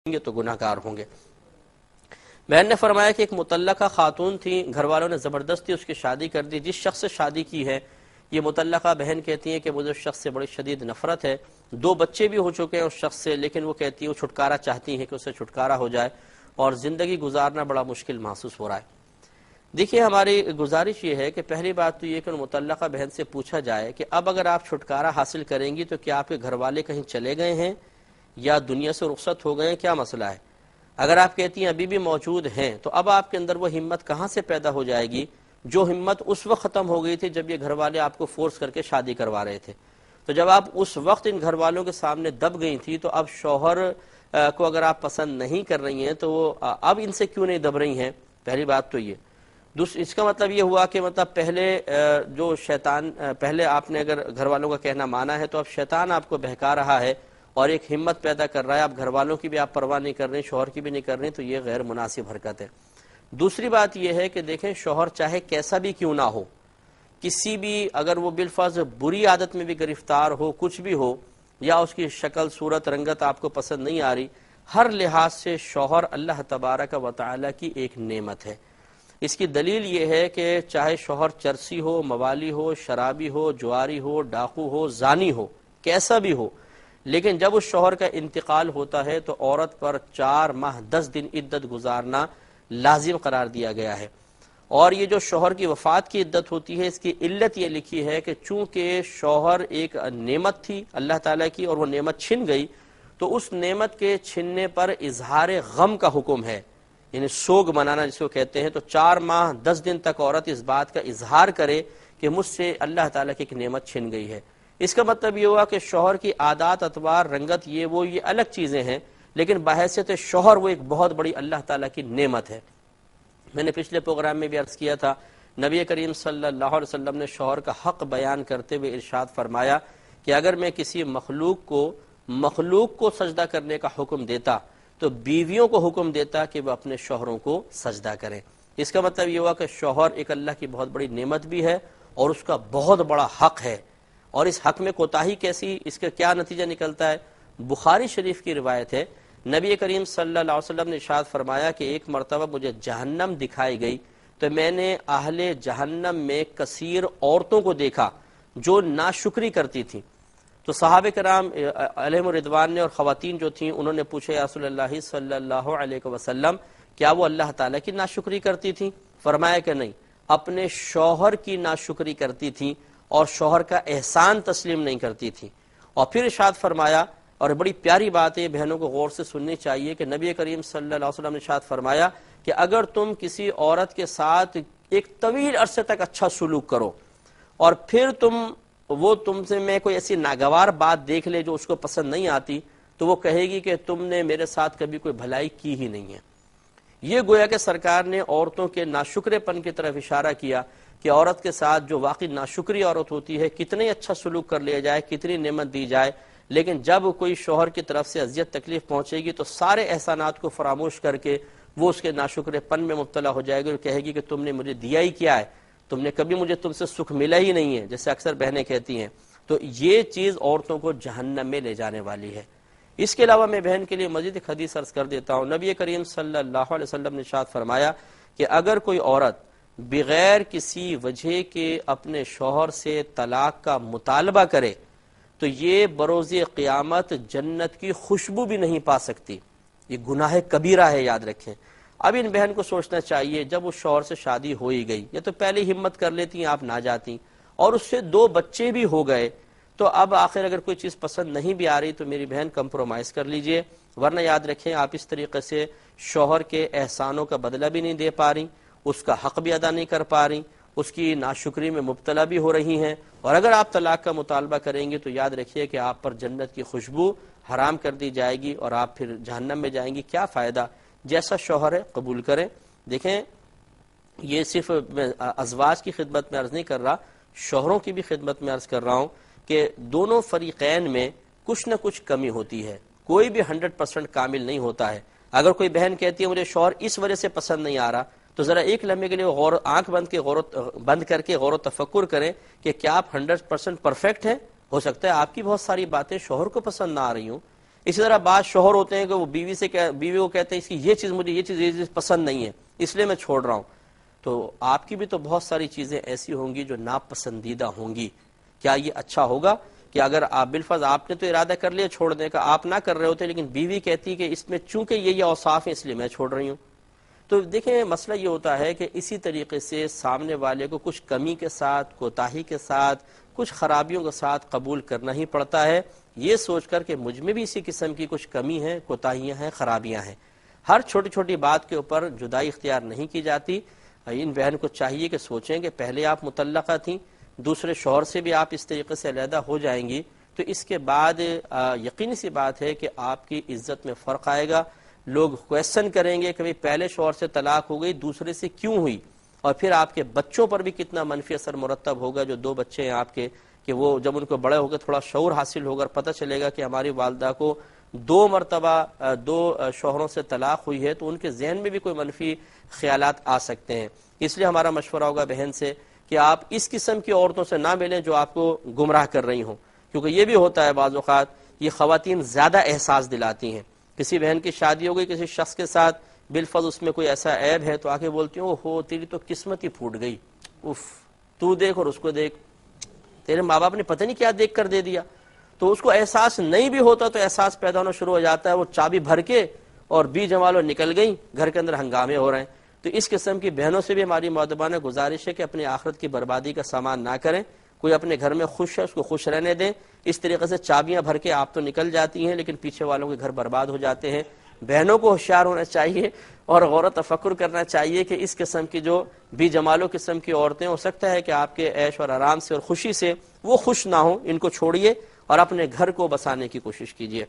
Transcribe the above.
گے تو گناہ گار ہوں گے۔ بہن نے فرمایا کہ ایک مطلقہ خاتون تھی، گھر والوں نے زبردستی اس کی شادی کر دی۔ جس شخص سے شادی کی ہے یہ مطلقہ بہن کہتی ہیں کہ مجھے اس شخص سے بڑی شدید نفرت ہے، 2 بچے بھی ہو چکے ہیں اس شخص سے، لیکن وہ کہتی ہے وہ چھٹکارا چاہتی ہیں کہ اس سے چھٹکارا ہو جائے اور زندگی گزارنا بڑا مشکل محسوس ہو رہا ہے۔ دیکھیے ہماری گزارش یہ ہے کہ پہلی بات تو یہ کہ مطلقہ بہن سے پوچھا جائے کہ اب اگر آپ چھٹکارا حاصل کریں گی تو کیا آپ کے گھر والے کہیں چلے گئے ہیں یا دنیا سے رخصت ہو گئے ہیں، کیا مسئلہ ہے؟ اگر آپ کہتی ہیں ابھی بھی موجود ہیں تو اب آپ کے اندر وہ ہمت کہاں سے پیدا ہو جائے گی جو ہمت اس وقت ختم ہو گئی تھی جب یہ گھر والے آپ کو فورس کر کے شادی کروا رہے تھے۔ تو جب آپ اس وقت ان گھر والوں کے سامنے دب گئی تھی تو اب شوہر کو اگر آپ پسند نہیں کر رہی ہیں تو وہ اب ان سے کیوں نہیں دب رہی ہیں؟ پہلی بات تو یہ۔ اس کا مطلب یہ ہوا کہ مطلب پہلے جو شیطان پہلے آپ نے اگر گھر والوں کا کہنا مانا ہے تو اب شیطان آپ کو بہکا رہا ہے اور ایک ہمت پیدا کر رہا ہے، اب گھر والوں کی بھی آپ پرواہ نہیں کر رہے، شوہر کی بھی نہیں کر رہے، تو یہ غیر مناسب حرکت ہے۔ دوسری بات یہ ہے کہ دیکھیں شوہر چاہے کیسا بھی کیوں نہ ہو، کسی بھی اگر وہ بالفرض بری عادت میں بھی گرفتار ہو، کچھ بھی ہو، یا اس کی شکل صورت رنگت آپ کو پسند نہیں آ رہی، ہر لحاظ سے شوہر اللہ تبارک و تعالی کی ایک نعمت ہے۔ اس کی دلیل یہ ہے کہ چاہے شوہر چرسی ہو، موالی ہو، شرابی ہو، جواری ہو، ڈاکو ہو، زانی ہو، کیسا بھی ہو، لیکن جب اس شوہر کا انتقال ہوتا ہے تو عورت پر 4 ماہ 10 دن عدت گزارنا لازم قرار دیا گیا ہے۔ اور یہ جو شوہر کی وفات کی عدت ہوتی ہے اس کی علت یہ لکھی ہے کہ چونکہ شوہر ایک نعمت تھی اللہ تعالیٰ کی اور وہ نعمت چھن گئی تو اس نعمت کے چھننے پر اظہار غم کا حکم ہے، یعنی سوگ منانا جس کو کہتے ہیں۔ تو 4 ماہ 10 دن تک عورت اس بات کا اظہار کرے کہ مجھ سے اللہ تعالیٰ کی ایک نعمت چھن گئی ہے۔ اس کا مطلب یہ ہوا کہ شوہر کی عادات اتوار رنگت یہ الگ چیزیں ہیں، لیکن بحیثیت شوہر وہ ایک بہت بڑی اللہ تعالیٰ کی نعمت ہے۔ میں نے پچھلے پروگرام میں بھی عرض کیا تھا، نبی کریم صلی اللہ علیہ وسلم نے شوہر کا حق بیان کرتے ہوئے ارشاد فرمایا کہ اگر میں کسی مخلوق کو سجدہ کرنے کا حکم دیتا تو بیویوں کو حکم دیتا کہ وہ اپنے شوہروں کو سجدہ کریں۔ اس کا مطلب یہ ہوا کہ شوہر ایک اللہ کی بہت بڑی نعمت بھی ہے اور اس کا بہت بڑا حق ہے، اور اس حق میں کوتاہی کیسی، اس کا کیا نتیجہ نکلتا ہے؟ بخاری شریف کی روایت ہے، نبی کریم صلی اللہ علیہ وسلم نے ارشاد فرمایا کہ ایک مرتبہ مجھے جہنم دکھائی گئی تو میں نے اہل جہنم میں کثیر عورتوں کو دیکھا جو ناشکری کرتی تھیں۔ تو صحابہ کرام علیہم رضوان نے اور خواتین جو تھیں انہوں نے پوچھا یا رسول اللہ صلی اللہ علیہ وسلم کیا وہ اللہ تعالیٰ کی ناشکری کرتی تھیں؟ فرمایا کہ نہیں، اپنے شوہر کی ناشکری کرتی تھیں اور شوہر کا احسان تسلیم نہیں کرتی تھیں۔ اور پھر ارشاد فرمایا، اور بڑی پیاری بات ہے بہنوں کو غور سے سننی چاہیے، کہ نبی کریم صلی اللہ علیہ وسلم نے ارشاد فرمایا کہ اگر تم کسی عورت کے ساتھ ایک طویل عرصے تک اچھا سلوک کرو اور پھر تم سے میں کوئی ایسی ناگوار بات دیکھ لے جو اس کو پسند نہیں آتی تو وہ کہے گی کہ تم نے میرے ساتھ کبھی کوئی بھلائی کی ہی نہیں ہے۔ یہ گویا کہ سرکار نے عورتوں کے ناشکرے پن کی طرف اشارہ کیا کہ عورت کے ساتھ جو واقعی ناشکری عورت ہوتی ہے کتنے اچھا سلوک کر لیا جائے، کتنی نعمت دی جائے، لیکن جب کوئی شوہر کی طرف سے اذیت تکلیف پہنچے گی تو سارے احسانات کو فراموش کر کے وہ اس کے ناشکرے پن میں مبتلا ہو جائے گی اور کہے گی کہ تم نے مجھے دیا ہی کیا ہے، تم نے کبھی مجھے تم سے سکھ ملا ہی نہیں ہے، جیسے اکثر بہنیں کہتی ہیں۔ تو یہ چیز عورتوں کو جہنم میں لے جانے والی ہے۔ اس کے علاوہ میں بہن کے لیے مزید ایک حدیث عرض کر دیتا ہوں، نبی کریم صلی اللہ علیہ وسلم نے ارشاد فرمایا کہ اگر کوئی عورت بغیر کسی وجہ کے اپنے شوہر سے طلاق کا مطالبہ کرے تو یہ بروز قیامت جنت کی خوشبو بھی نہیں پا سکتی۔ یہ گناہ کبیرہ ہے، یاد رکھیں۔ اب ان بہن کو سوچنا چاہیے جب اس شوہر سے شادی ہو ہی گئی، یا تو پہلے ہمت کر لیتی آپ نہ جاتی، اور اس سے 2 بچے بھی ہو گئے، تو اب آخر اگر کوئی چیز پسند نہیں بھی آ رہی تو میری بہن کمپرومائز کر لیجئے، ورنہ یاد رکھیں آپ اس طریقے سے شوہر کے احسانوں کا بدلہ بھی نہیں دے پا رہی، اس کا حق بھی ادا نہیں کر پا رہی، اس کی ناشکری میں مبتلا بھی ہو رہی ہیں، اور اگر آپ طلاق کا مطالبہ کریں گے تو یاد رکھیے کہ آپ پر جنت کی خوشبو حرام کر دی جائے گی اور آپ پھر جہنم میں جائیں گی۔ کیا فائدہ؟ جیسا شوہر ہے قبول کریں۔ دیکھیں یہ صرف میں ازواج کی خدمت میں عرض نہیں کر رہا، شوہروں کی بھی خدمت میں عرض کر رہا ہوں کہ دونوں فریقین میں کچھ نہ کچھ کمی ہوتی ہے، کوئی بھی 100% کامل نہیں ہوتا ہے۔ اگر کوئی بہن کہتی ہے مجھے شوہر اس وجہ سے پسند نہیں آ رہا، تو ذرا ایک لمحے کے لیے آنکھ بند کر کے غور و تفکر کریں کہ کیا آپ 100% پرفیکٹ ہیں؟ ہو سکتا ہے آپ کی بہت ساری باتیں شوہر کو پسند نہ آ رہی ہوں، اسی طرح بعض شوہر ہوتے ہیں کہ وہ بیوی کو کہتے ہیں اس کی یہ چیز پسند نہیں ہے اس لیے میں چھوڑ رہا ہوں. تو آپ کی بھی تو بہت ساری چیزیں ایسی ہوں گی جو ناپسندیدہ ہوں گی. کیا یہ اچھا ہوگا کہ اگر آپ بالفرض آپ نے تو ارادہ کر لیا چھوڑنے کا, آپ نہ کر رہے ہوتے, لیکن بیوی کہتی کہ اس میں چونکہ یہ اوصاف ہیں اس لیے میں چھوڑ رہی ہوں. تو دیکھیں مسئلہ یہ ہوتا ہے کہ اسی طریقے سے سامنے والے کو کچھ کمی کے ساتھ, کوتاہی کے ساتھ, کچھ خرابیوں کے ساتھ قبول کرنا ہی پڑتا ہے, یہ سوچ کر کہ مجھ میں بھی اسی قسم کی کچھ کمی ہے, کوتاہیاں ہیں, خرابیاں ہیں. ہر چھوٹی چھوٹی بات کے اوپر جدائی اختیار نہیں کی جاتی. ان بہن کو چاہیے کہ سوچیں کہ پہلے آپ مطلقہ تھیں, دوسرے شوہر سے بھی آپ اس طریقے سے علیحدہ ہو جائیں گی تو اس کے بعد یقینی سی بات ہے کہ آپ کی عزت میں فرق آئے گا. لوگ کویسچن کریں گے کہ بھئی پہلے شوہر سے طلاق ہو گئی دوسرے سے کیوں ہوئی, اور پھر آپ کے بچوں پر بھی کتنا منفی اثر مرتب ہوگا. جو 2 بچے ہیں آپ کے, کہ وہ جب ان کو بڑے ہو گئے تھوڑا شعور حاصل ہوگا, پتہ چلے گا کہ ہماری والدہ کو 2 مرتبہ 2 شوہروں سے طلاق ہوئی ہے, تو ان کے ذہن میں بھی کوئی منفی خیالات آ سکتے ہیں. اس لیے ہمارا مشورہ ہوگا بہن سے کہ آپ اس قسم کی عورتوں سے نہ ملیں جو آپ کو گمراہ کر رہی ہوں, کیونکہ یہ بھی ہوتا ہے بعض اوقات یہ خواتین زیادہ احساس دلاتی ہیں. کسی بہن کی شادی ہو گئی کسی شخص کے ساتھ, بالفرض اس میں کوئی ایسا عیب ہے تو آ کے بولتی ہوں ہو تیری تو قسمت ہی پھوٹ گئی, اف تو دیکھ اور اس کو دیکھ, تیرے ماں باپ نے پتہ نہیں کیا دیکھ کر دے دیا. تو اس کو احساس نہیں بھی ہوتا تو احساس پیدا ہونا شروع ہو جاتا ہے, وہ چابی بھر کے اور بی جمالو نکل گئی, گھر کے اندر ہنگامے ہو رہے ہیں. تو اس قسم کی بہنوں سے بھی ہماری مؤدبانہ گزارش ہے کہ اپنی آخرت کی بربادی کا سامان نہ کریں. کوئی اپنے گھر میں خوش ہے اس کو خوش رہنے دیں. اس طریقے سے چابیاں بھر کے آپ تو نکل جاتی ہیں لیکن پیچھے والوں کے گھر برباد ہو جاتے ہیں. بہنوں کو ہوشیار ہونا چاہیے اور غور و تفکر کرنا چاہیے کہ اس قسم کی جو بی جمالو قسم کی عورتیں, ہو سکتا ہے کہ آپ کے عیش اور آرام سے اور خوشی سے وہ خوش نہ ہوں, ان کو چھوڑیے اور اپنے گھر کو بسانے کی کوشش کیجیے.